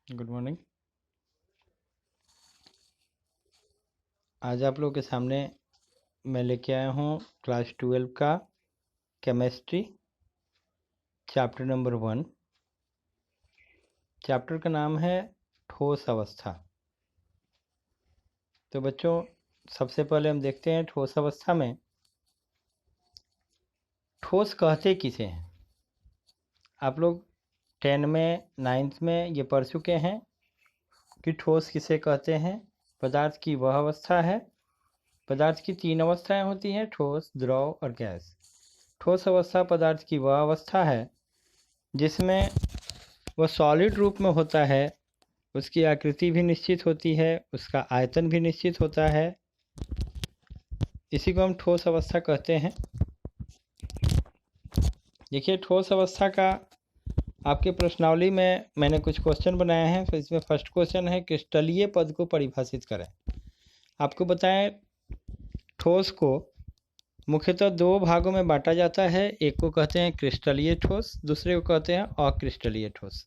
Good morning. आज आप लोगों के सामने मैं लेके आया हूँ क्लास 12 का केमिस्ट्री चैप्टर नंबर 1। चैप्टर का नाम है ठोस अवस्था। तो बच्चों, सबसे पहले हम देखते हैं ठोस अवस्था में ठोस कहते किसे हैं। आप लोग 10 में 9th में ये पढ़ चुके हैं कि ठोस किसे कहते हैं। पदार्थ की वह अवस्था है। पदार्थ की 3 अवस्थाएं होती हैं, ठोस, द्रव और गैस। ठोस अवस्था पदार्थ की वह अवस्था है जिसमें वह सॉलिड रूप में होता है, उसकी आकृति भी निश्चित होती है, उसका आयतन भी निश्चित होता है। इसी को हम ठोस अवस्था कहते हैं। देखिए, ठोस अवस्था का आपके प्रश्नावली में मैंने कुछ क्वेश्चन बनाए हैं। तो इसमें फर्स्ट क्वेश्चन है, क्रिस्टलीय पद को परिभाषित करें। आपको बताएं, ठोस को मुख्यतः 2 भागों में बांटा जाता है। एक को कहते हैं क्रिस्टलीय ठोस, दूसरे को कहते हैं अक्रिस्टलीय ठोस।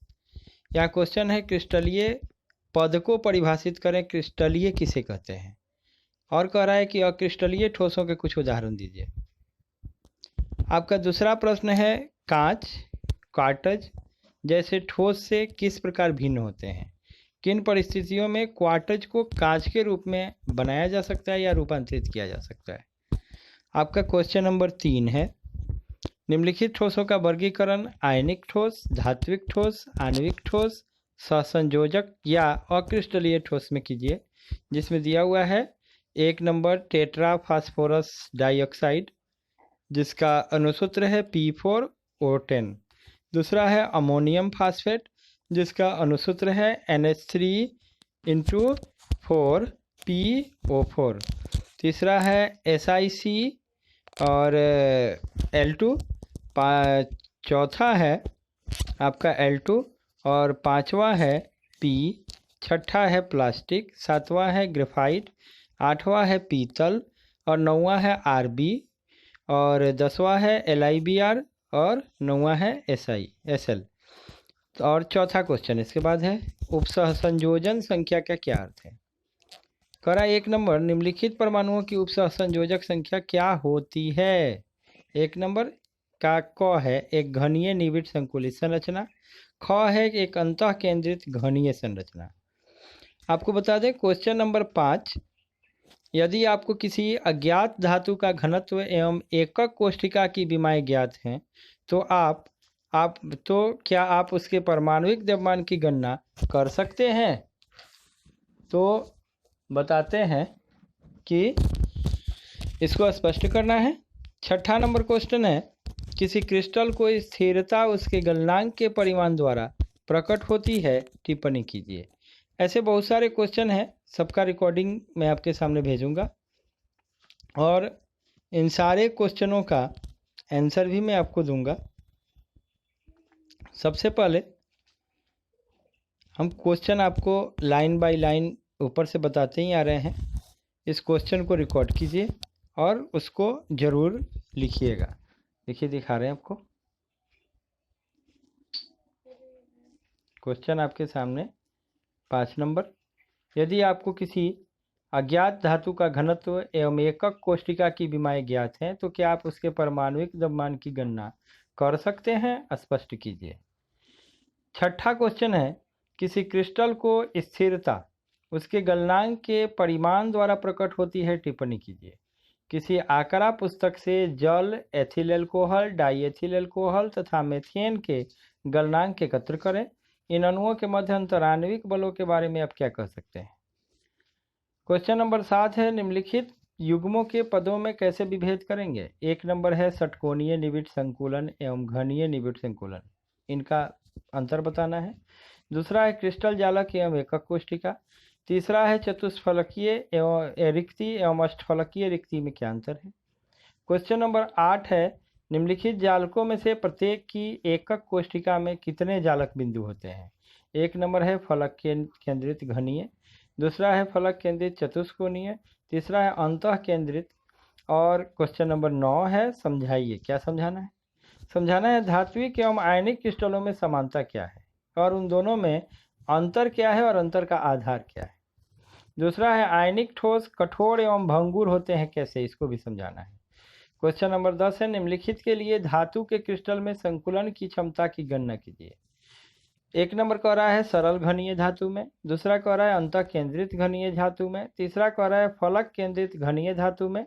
यहाँ क्वेश्चन है, क्रिस्टलीय पद को परिभाषित करें। क्रिस्टलीय किसे कहते हैं? और कह रहा है कि अक्रिस्टलीय ठोसों के कुछ उदाहरण दीजिए। आपका दूसरा प्रश्न है, कांच, क्वार्टज जैसे ठोस से किस प्रकार भिन्न होते हैं? किन परिस्थितियों में क्वार्टज को कांच के रूप में बनाया जा सकता है या रूपांतरित किया जा सकता है? आपका क्वेश्चन नंबर 3 है, निम्नलिखित ठोसों का वर्गीकरण आयनिक ठोस, धात्विक ठोस, आणविक ठोस, सहसंयोजक या अक्रिस्टलीय ठोस में कीजिए। जिसमें दिया हुआ है 1 नंबर टेट्रा फास्फोरस डाइऑक्साइड, जिसका अणुसूत्र है P4O10। दूसरा है अमोनियम फास्फेट, जिसका अणुसूत्र है NH3 × 4PO4। तीसरा है SiC और L2। चौथा है आपका L2 और पांचवा है P। छठा है प्लास्टिक, सातवां है ग्रेफाइट, आठवां है पीतल और नौवां है Rb और 10वां है LiBr और 9वां है SL। और चौथा क्वेश्चन इसके बाद है, उपसहसंयोजन संख्या का क्या अर्थ है? करा 1 नंबर, निम्नलिखित परमाणुओं की उपसहसंयोजक संख्या क्या होती है? 1 नंबर का क है एक घनीय निविड़ संकुलित संरचना, ख है एक अंतः केंद्रित घनीय संरचना। आपको बता दें, क्वेश्चन नंबर 5, यदि आपको किसी अज्ञात धातु का घनत्व एवं एकक कोष्ठिका की विमाएं ज्ञात हैं तो क्या आप उसके परमाणुिक द्रव्यमान की गणना कर सकते हैं? तो बताते हैं कि इसको स्पष्ट करना है। छठा नंबर क्वेश्चन है, किसी क्रिस्टल को स्थिरता उसके गलनांक के परिमाण द्वारा प्रकट होती है, टिप्पणी कीजिए। ऐसे बहुत सारे क्वेश्चन हैं, सबका रिकॉर्डिंग मैं आपके सामने भेजूंगा और इन सारे क्वेश्चनों का आंसर भी मैं आपको दूंगा। सबसे पहले हम क्वेश्चन आपको लाइन बाय लाइन ऊपर से बताते ही आ रहे हैं। इस क्वेश्चन को रिकॉर्ड कीजिए और उसको ज़रूर लिखिएगा। देखिए, दिखा रहे हैं आपको क्वेश्चन आपके सामने। 5 नंबर, यदि आपको किसी अज्ञात धातु का घनत्व एवं एकक कोष्ठिका की विमाएं ज्ञात हैं तो क्या आप उसके परमाणुिक द्रव्यमान की गणना कर सकते हैं? स्पष्ट कीजिए। छठा क्वेश्चन है, किसी क्रिस्टल को स्थिरता उसके गलनांक के परिमाण द्वारा प्रकट होती है, टिप्पणी कीजिए। किसी आंकड़ा पुस्तक से जल, ethyl alcohol, die ethyl alcohol तथा मेथेन के गलनांक एकत्र करें। इन अणुओं के मध्य अंतराण्विक बलों के बारे में आप क्या कह सकते हैं? क्वेश्चन नंबर 7 है, निम्नलिखित युग्मों के पदों में कैसे विभेद करेंगे? 1 नंबर है षटकोणीय निविड़ संकुलन एवं घनीय निविड़ संकुलन, इनका अंतर बताना है। दूसरा है क्रिस्टल जालक एवं एकक कोष्ठिका। तीसरा है चतुष्फलकीय एवं रिक्ति एवं अष्टफलकीय रिक्ति में क्या अंतर है? क्वेश्चन नंबर 8 है, निम्नलिखित जालकों में से प्रत्येक की एकक कोष्ठिका में कितने जालक बिंदु होते हैं? 1 नंबर है फलक केंद्रित घनीय, दूसरा है फलक केंद्रित चतुष्कोणीय, तीसरा है अंतः केंद्रित और क्वेश्चन नंबर 9 है, समझाइए। क्या समझाना है? समझाना है धात्विक एवं आयनिक क्रिस्टलों में समानता क्या है और उन दोनों में अंतर क्या है और अंतर का आधार क्या है। दूसरा है आयनिक ठोस कठोर एवं भंगुर होते हैं कैसे, इसको भी समझाना है। क्वेश्चन नंबर 10 है निम्नलिखित के लिए धातु के क्रिस्टल में संकुलन की क्षमता की गणना कीजिए। एक नंबर कह रहा है सरल घनीय धातु में, दूसरा कह रहा है अंतः केंद्रित घनीय धातु में, तीसरा कह रहा है फलक केंद्रित घनीय धातु में।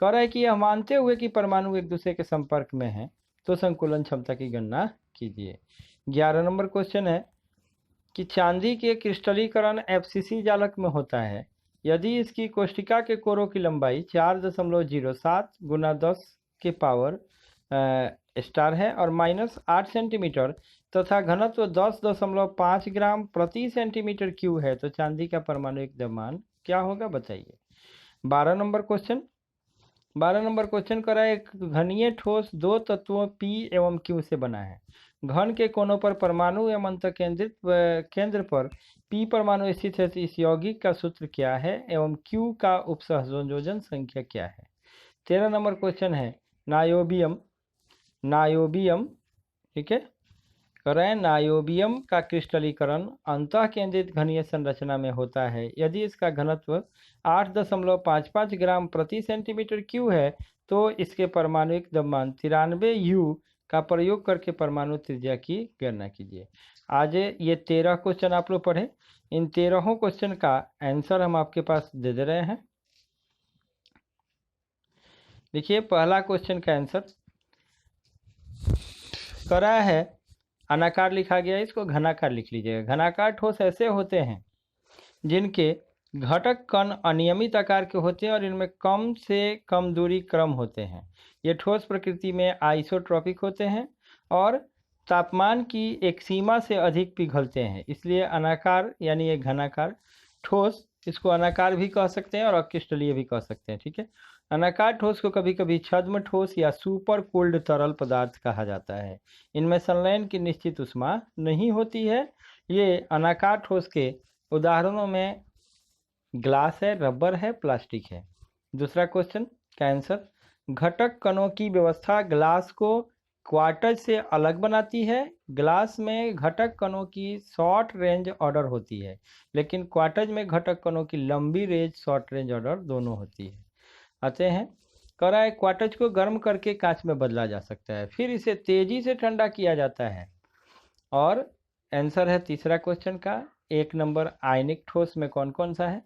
कह रहा है कि यह मानते हुए कि परमाणु एक दूसरे के संपर्क में है तो संकुलन क्षमता की गणना कीजिए। 11 नंबर क्वेश्चन है कि चांदी के क्रिस्टलीकरण एफसीसी जालक में होता है यदि इसकी कोष्टिका के कोरों की लंबाई 4.07 गुना 10 के पावर स्टार है और -8 सेंटीमीटर तथा घनत्व 10.5 ग्राम प्रति सेंटीमीटर क्यूब है तो चांदी का परमाणुिक द्रव्यमान क्या होगा बताइए। 12 नंबर क्वेश्चन कर रहा है एक घनीय ठोस दो तत्वों P एवं Q से बना है। घन के कोनों पर परमाणु एवं अंतःकेंद्रित केंद्र पर P परमाणु स्थित है। इस यौगिक का सूत्र क्या है एवं Q का उपसंयोजन संख्या क्या है। 13 नंबर क्वेश्चन है नायोबियम ठीक है, कर रहे हैं नायोबियम का क्रिस्टलीकरण अंतः केंद्रित घनीय संरचना में होता है यदि इसका घनत्व 8.55 ग्राम प्रति सेंटीमीटर क्यूब है तो इसके परमाणुिक द्रव्यमान 93 U का प्रयोग करके परमाणु त्रिज्या की गणना कीजिए। आज ये 13 क्वेश्चन आप लोग पढ़े, इन 13 क्वेश्चन का आंसर हम आपके पास दे दे रहे हैं। देखिए पहला क्वेश्चन का आंसर करा है अनाकार लिखा गया, इसको घनाकार लिख लीजिएगा। घनाकार ठोस ऐसे होते हैं जिनके घटक कण अनियमित आकार के होते हैं और इनमें कम से कम दूरी क्रम होते हैं। ये ठोस प्रकृति में आइसोट्रॉपिक होते हैं और तापमान की एक सीमा से अधिक पिघलते हैं, इसलिए अनाकार यानी ये घनाकार ठोस, इसको अनाकार भी कह सकते हैं और अक्रिस्टलीय भी कह सकते हैं। ठीक है, अनाकार ठोस को कभी कभी छद्म ठोस या सुपर कोल्ड तरल पदार्थ कहा जाता है। इनमें संलयन की निश्चित ऊष्मा नहीं होती है। ये अनाकार ठोस के उदाहरणों में ग्लास है, रबर है, प्लास्टिक है। दूसरा क्वेश्चन का आंसर घटक कणों की व्यवस्था ग्लास को क्वार्टज से अलग बनाती है। ग्लास में घटक कणों की शॉर्ट रेंज ऑर्डर होती है लेकिन क्वार्टज में घटक कणों की लंबी रेंज शॉर्ट रेंज ऑर्डर दोनों होती है। आते हैं कह रहा है क्वार्टज को गर्म करके कांच में बदला जा सकता है, फिर इसे तेजी से ठंडा किया जाता है। और आंसर है तीसरा क्वेश्चन का 1 नंबर आयनिक ठोस में कौन कौन सा है।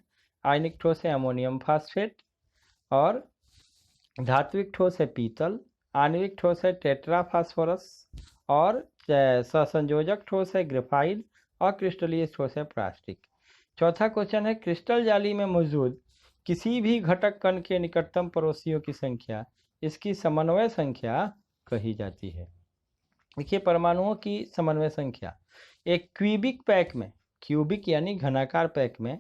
आयनिक ठोस है अमोनियम फास्फेट और धात्विक ठोस है पीतल, आणविक ठोस है टेट्रा फास्फोरस और सहसंयोजक ठोस है ग्रेफाइट और क्रिस्टलीय ठोस है प्लास्टिक। चौथा क्वेश्चन है क्रिस्टल जाली में मौजूद किसी भी घटक कण के निकटतम पड़ोसियों की संख्या इसकी समन्वय संख्या कही जाती है। देखिए परमाणुओं की समन्वय संख्या एक क्यूबिक पैक में, क्यूबिक यानी घनाकार पैक में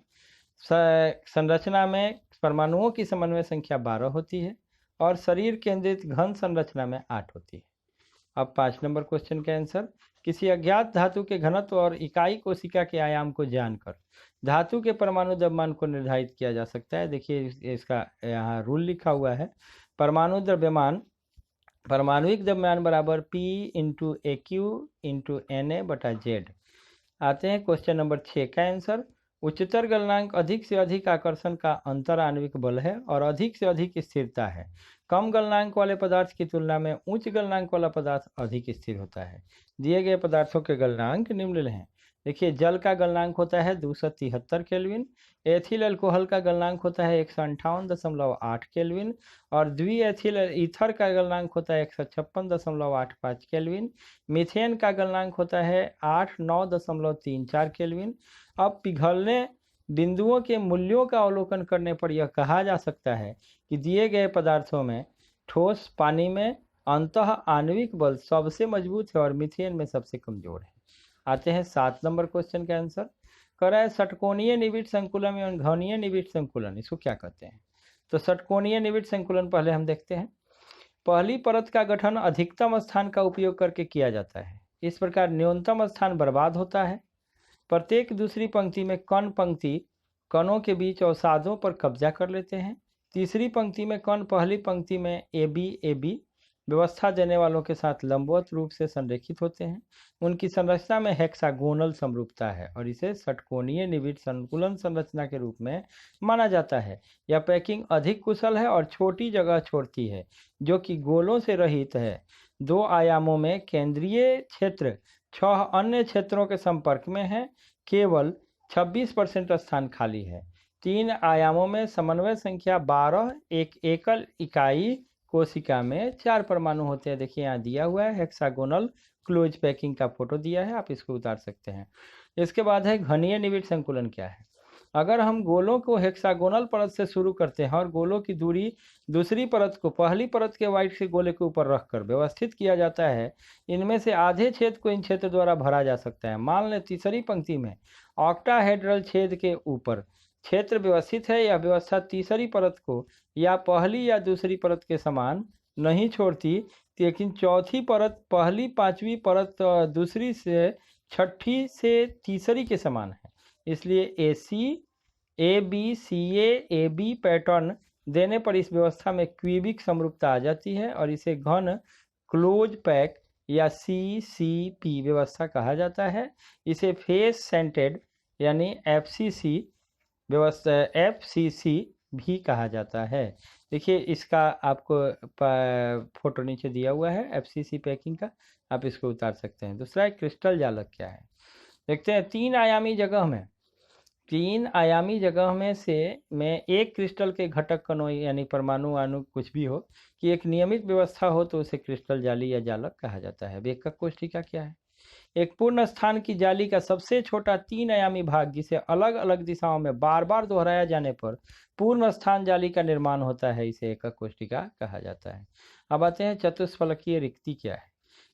संरचना में परमाणुओं की समन्वय संख्या 12 होती है और शरीर केंद्रित घन संरचना में 8 होती है। अब 5 नंबर क्वेश्चन का आंसर किसी अज्ञात धातु के घनत्व और इकाई कोशिका के आयाम को जानकर धातु के परमाणु द्रव्यमान को निर्धारित किया जा सकता है। देखिए इसका यहाँ रूल लिखा हुआ है, परमाणु द्रव्यमान परमाणुिक द्रव्यमान बराबर P into AQ into Na/Z। आते हैं क्वेश्चन नंबर 6 का आंसर उच्चतर गलनांक अधिक से अधिक आकर्षण का अंतर आणविक बल है और अधिक से अधिक स्थिरता है। कम गलनांक वाले पदार्थ की तुलना में उच्च गलनांक वाला पदार्थ अधिक स्थिर होता है। दिए गए पदार्थों के गलनांक निम्नलिखित हैं। देखिए जल का गलनांक होता है 273 केल्विन, एथिल अल्कोहल का गलनांक होता है 158.8 केल्विन और द्विएथिल ईथर का गलनांक होता है 156.85 केल्विन। मीथेन का गलनांक होता है 89.34 केल्विन। अब पिघलने बिंदुओं के मूल्यों का अवलोकन करने पर यह कहा जा सकता है कि दिए गए पदार्थों में ठोस पानी में अंतः आणविक बल सबसे मजबूत है और मीथेन में सबसे कमजोर है। आते हैं 7 नंबर क्वेश्चन का आंसर कर रहा है षटकोणीय निविड़ संकुलन एवं घनीय निविड़ संकुलन, इसको क्या कहते हैं। तो षटकोणीय निविड़ संकुलन पहले हम देखते हैं। पहली परत का गठन अधिकतम स्थान का उपयोग करके किया जाता है, इस प्रकार न्यूनतम स्थान बर्बाद होता है। प्रत्येक दूसरी पंक्ति में कण पंक्ति कणों के बीच अवसादों पर कब्जा कर लेते हैं। तीसरी पंक्ति में कण पहली पंक्ति में AB AB व्यवस्था देने वालों के साथ लंबवत रूप से संरेखित होते हैं। उनकी संरचना में हेक्सागोनल समरूपता है और इसे षटकोणीय निविड़ संकुलन संरचना के रूप में माना जाता है। यह पैकिंग अधिक कुशल है और छोटी जगह छोड़ती है, जो कि गोलों से रहित है। 2 आयामों में केंद्रीय क्षेत्र 6 अन्य क्षेत्रों के संपर्क में है, केवल 26% स्थान खाली है। 3 आयामों में समन्वय संख्या 12, एक एकल इकाई कोशिका में 4 परमाणु होते हैं। देखिए यहाँ दिया हुआ है, हेक्सागोनल क्लोज पैकिंग का फोटो दिया है, आप इसको उतार सकते हैं। इसके बाद है घनीय निविड़ संकुलन क्या है। अगर हम गोलों को हेक्सागोनल परत से शुरू करते हैं और गोलों की दूरी दूसरी परत को पहली परत के वाइट के गोले के ऊपर रखकर व्यवस्थित किया जाता है, इनमें से आधे छेद को इन क्षेत्र द्वारा भरा जा सकता है। मान लें तीसरी पंक्ति में ऑक्टाहेड्रल छेद के ऊपर क्षेत्र व्यवस्थित है। यह व्यवस्था तीसरी परत को या पहली या दूसरी परत के समान नहीं छोड़ती, लेकिन चौथी परत पहली, पांचवी परत दूसरी से, छठी से तीसरी के समान है। इसलिए ए बी पैटर्न देने पर इस व्यवस्था में क्यूबिक समरूपता आ जाती है और इसे घन क्लोज पैक या CCP व्यवस्था कहा जाता है। इसे फेस सेंटेड यानी FCC व्यवस्था FCC भी कहा जाता है। देखिए इसका आपको फोटो नीचे दिया हुआ है FCC पैकिंग का, आप इसको उतार सकते हैं। दूसरा एक क्रिस्टल जालक क्या है, देखते हैं। 3 आयामी जगह में से एक क्रिस्टल के घटक कणों यानी परमाणु अणु कुछ भी हो कि एक नियमित व्यवस्था हो तो उसे क्रिस्टल जाली या जालक कहा जाता है। एकक कोशिका क्या है, एक पूर्ण स्थान की जाली का सबसे छोटा 3 आयामी भाग जिसे अलग अलग दिशाओं में बार बार दोहराया जाने पर पूर्ण स्थान जाली का निर्माण होता है, इसे एकक कोशिका कहा जाता है। अब आते हैं चतुष्फलकीय रिक्ति क्या है।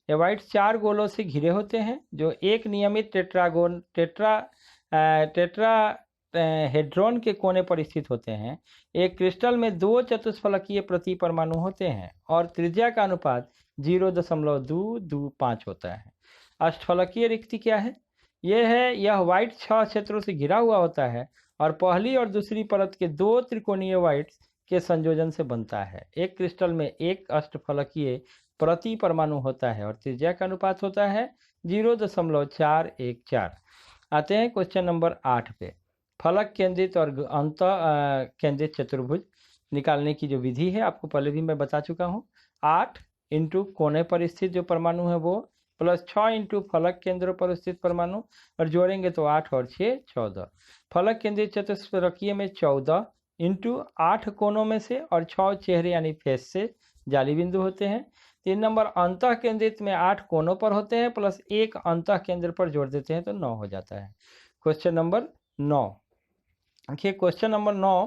ये वाइट 4 गोलों से घिरे होते हैं जो एक नियमित टेट्राहेड्रॉन के कोने पर स्थित होते हैं। एक क्रिस्टल में 2 चतुष्फलकीय प्रति परमाणु होते हैं और त्रिज्या का अनुपात 0.225 होता है। अष्टफलकीय रिक्ति क्या है, यह वाइट 6 क्षेत्रों से घिरा हुआ होता है और पहली और दूसरी परत के 2 त्रिकोणीय वाइट्स के संयोजन से बनता है। एक क्रिस्टल में एक अष्टफलकीय प्रति परमाणु होता है और त्रिज्या का अनुपात होता है 0.414। आते हैं क्वेश्चन नंबर 8 पे। फलक केंद्रित और अंत केंद्रित चतुर्भुज निकालने की जो विधि है आपको पहले भी मैं बता चुका हूँ। 8 इंटू कोने पर स्थित जो परमाणु है वो, प्लस 6 इंटू फलक केंद्र पर स्थित परमाणु, और जोड़ेंगे तो 8 और 6 14। फलक केंद्रित चतुष्फलकीय में 14 इंटू 8 कोनों में से और 6 चेहरे यानी फेस से जाली बिंदु होते हैं। 3 नंबर अंतः केंद्रित में 8 कोनों पर होते हैं, प्लस 1 अंतः केंद्र पर जोड़ देते हैं तो 9 हो जाता है। क्वेश्चन नंबर 9, देखिए क्वेश्चन नंबर 9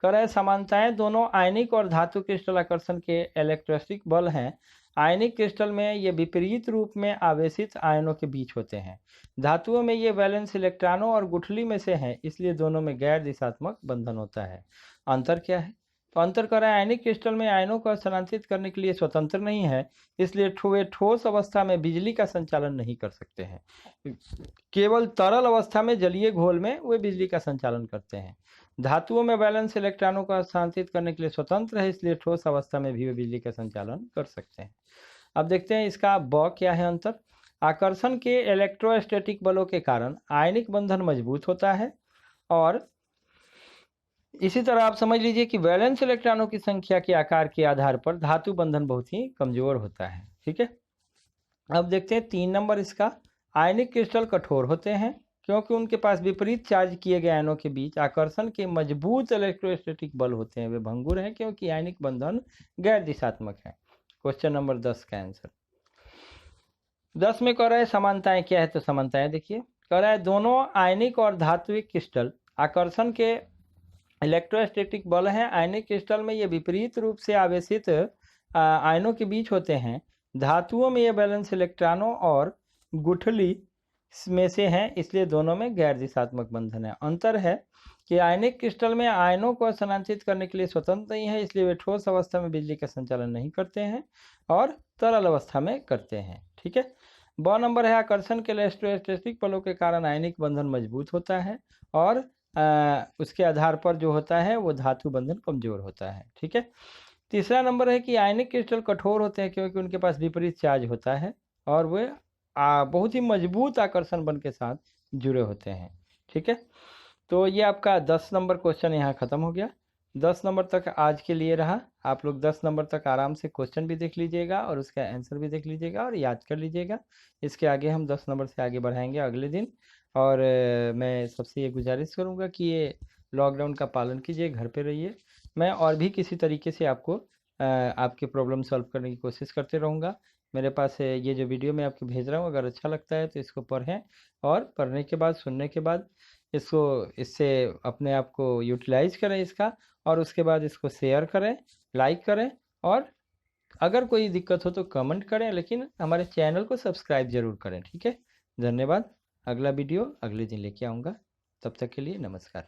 कर रहे समानताएं दोनों आयनिक और धातु क्रिस्टल आकर्षण के इलेक्ट्रोस्टैटिक बल हैं। आयनिक क्रिस्टल में ये विपरीत रूप में आवेशित आयनों के बीच होते हैं। धातुओं में ये वैलेंस इलेक्ट्रॉनों और गुठली में से हैं, इसलिए दोनों में गैर दिशात्मक बंधन होता है। अंतर क्या है, तो अंतर कर रहा है आयनिक क्रिस्टल में आयनों को स्थानांतरित करने के लिए स्वतंत्र नहीं है, इसलिए वे ठोस अवस्था में बिजली का संचालन नहीं कर सकते हैं। केवल तरल अवस्था में जलीय घोल में वे बिजली का संचालन करते हैं। धातुओं में वैलेंस इलेक्ट्रॉनों को स्थानांतरित करने के लिए स्वतंत्र है, इसलिए ठोस अवस्था में भी वे बिजली का संचालन कर सकते हैं। अब देखते हैं इसका ब क्या है अंतर। आकर्षण के इलेक्ट्रोस्टैटिक बलों के कारण आयनिक बंधन मजबूत होता है और इसी तरह आप समझ लीजिए कि वैलेंस इलेक्ट्रॉनों की संख्या के आकार के आधार पर धातु बंधन बहुत ही कमजोर होता है। ठीक है, अब देखते हैं 3 नंबर इसका। आयनिक क्रिस्टल कठोर होते हैं क्योंकि उनके पास विपरीत चार्ज किए गए आयनों के बीच आकर्षण के मजबूत इलेक्ट्रोस्टैटिक बल होते हैं। वे भंगुर हैं क्योंकि आयनिक बंधन गैर दिशात्मक है। क्वेश्चन नंबर 10 का आंसर 10 में कह रहा है समानताएं क्या है, तो समानताएं देखिए कह रहा है दोनों आयनिक और धात्विक क्रिस्टल आकर्षण के इलेक्ट्रोस्टैटिक बल हैं। आयनिक क्रिस्टल में ये विपरीत रूप से आवेशित आयनों के बीच होते हैं। धातुओं में ये बैलेंस इलेक्ट्रॉनों और गुठली में से हैं, इसलिए दोनों में गैर दिशात्मक बंधन है। अंतर है कि आयनिक क्रिस्टल में आयनों को स्थानांतरित करने के लिए स्वतंत्र नहीं है, इसलिए वे ठोस अवस्था में बिजली का संचालन नहीं करते हैं और तरल अवस्था में करते हैं। ठीक है, ब नंबर है आकर्षण के इलेक्ट्रोस्टैटिक बलों के कारण आयनिक बंधन मजबूत होता है और उसके आधार पर जो होता है वो धातु बंधन कमजोर होता है। ठीक है, तीसरा नंबर है कि आयनिक क्रिस्टल कठोर होते हैं क्योंकि उनके पास विपरीत चार्ज होता है और वे बहुत ही मजबूत आकर्षण बल के साथ जुड़े होते हैं। ठीक है, तो ये आपका 10 नंबर क्वेश्चन यहाँ ख़त्म हो गया। 10 नंबर तक आज के लिए रहा। आप लोग 10 नंबर तक आराम से क्वेश्चन भी देख लीजिएगा और उसका आंसर भी देख लीजिएगा और याद कर लीजिएगा। इसके आगे हम 10 नंबर से आगे बढ़ाएंगे अगले दिन। और मैं सबसे ये गुजारिश करूँगा कि ये लॉकडाउन का पालन कीजिए, घर पे रहिए। मैं और भी किसी तरीके से आपको आपके प्रॉब्लम सॉल्व करने की कोशिश करते रहूँगा। मेरे पास ये जो वीडियो मैं आपको भेज रहा हूँ, अगर अच्छा लगता है तो इसको पढ़ें और पढ़ने के बाद, सुनने के बाद इसको, इससे अपने आप को यूटिलाइज करें इसका, और उसके बाद इसको शेयर करें, लाइक करें, और अगर कोई दिक्कत हो तो कमेंट करें, लेकिन हमारे चैनल को सब्सक्राइब ज़रूर करें। ठीक है, धन्यवाद। अगला वीडियो अगले दिन लेके आऊँगा, तब तक के लिए नमस्कार।